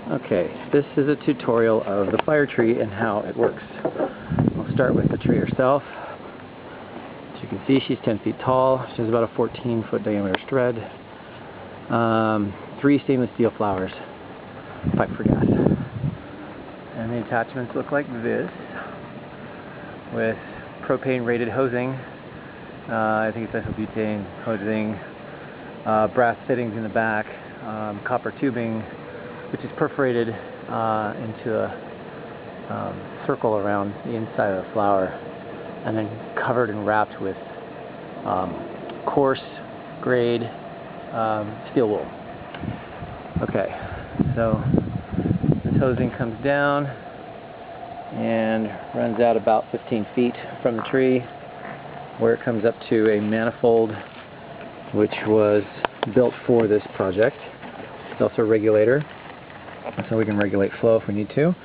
Okay, this is a tutorial of the fire tree and how it works. We'll start with the tree herself. As you can see, she's 10 feet tall. She has about a 14-foot diameter thread. 3 stainless steel flowers, pipe for gas. And the attachments look like this, with propane rated hosing. I think it's ethylbutane hosing, brass fittings in the back, copper tubing, which is perforated into a circle around the inside of the flower, and then covered and wrapped with coarse grade steel wool. Okay, so this hosing comes down and runs out about 15 feet from the tree, where it comes up to a manifold which was built for this project. It's also a regulator, so we can regulate flow if we need to.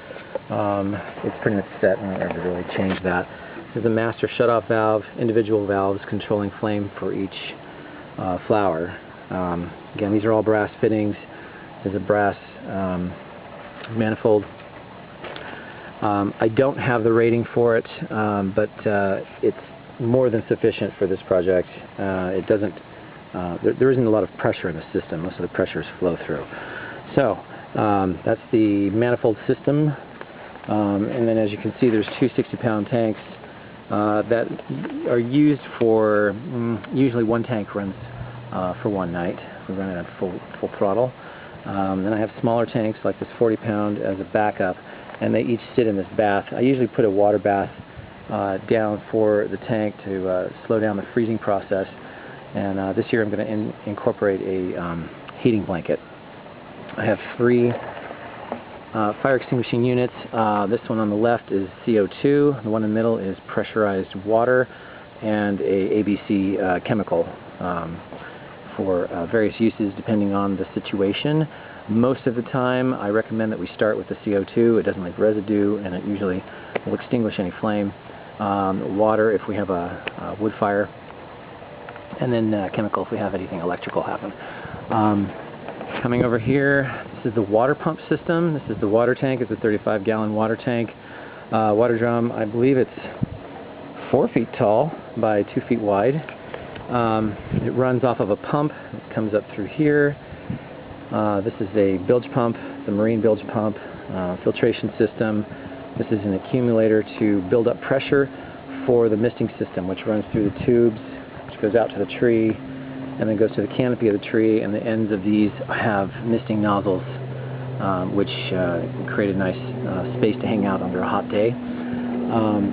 It's pretty much set, we don't have to really change that. This is a master shutoff valve, individual valves controlling flame for each flower. Again, these are all brass fittings. There's a brass manifold. I don't have the rating for it, but it's more than sufficient for this project. It doesn't, there isn't a lot of pressure in the system. Most of the pressures flow through. So that's the manifold system, and then as you can see, there's 2 60-pound tanks that are used for, usually one tank runs for one night. We run it at full throttle. Then I have smaller tanks like this 40-pound as a backup, and they each sit in this bath. I usually put a water bath down for the tank to slow down the freezing process, and this year I'm going to incorporate a heating blanket. I have 3 fire extinguishing units. This one on the left is CO2, the one in the middle is pressurized water, and a ABC chemical for various uses depending on the situation. Most of the time I recommend that we start with the CO2. It doesn't leave residue, and it usually will extinguish any flame. Water if we have a wood fire, and then chemical if we have anything electrical happen. Coming over here, this is the water pump system. This is the water tank. It's a 35-gallon water tank. Water drum, I believe it's 4 feet tall by 2 feet wide. It runs off of a pump. It comes up through here. This is a bilge pump, the marine bilge pump, filtration system. This is an accumulator to build up pressure for the misting system, which runs through the tubes, which goes out to the tree, and then goes to the canopy of the tree, and the ends of these have misting nozzles, which create a nice space to hang out under a hot day.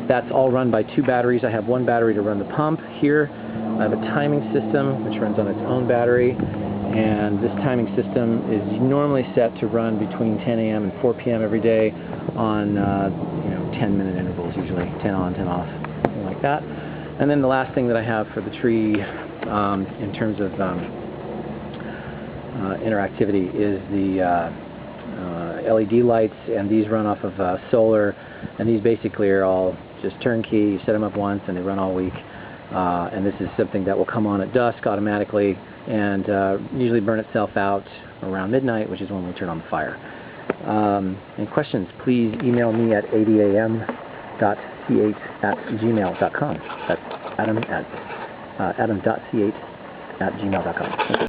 That's all run by 2 batteries. I have 1 battery to run the pump here. I have a timing system which runs on its own battery, and this timing system is normally set to run between 10 a.m. and 4 p.m. every day on 10-minute intervals, usually 10 on, 10 off, something like that. And then the last thing that I have for the tree in terms of interactivity is the LED lights, and these run off of solar, and these basically are all just turnkey. You set them up once and they run all week. And this is something that will come on at dusk automatically and usually burn itself out around midnight, which is when we turn on the fire. Any questions, please email me at adam.c8@gmail.com. That's adam.c8@gmail.com.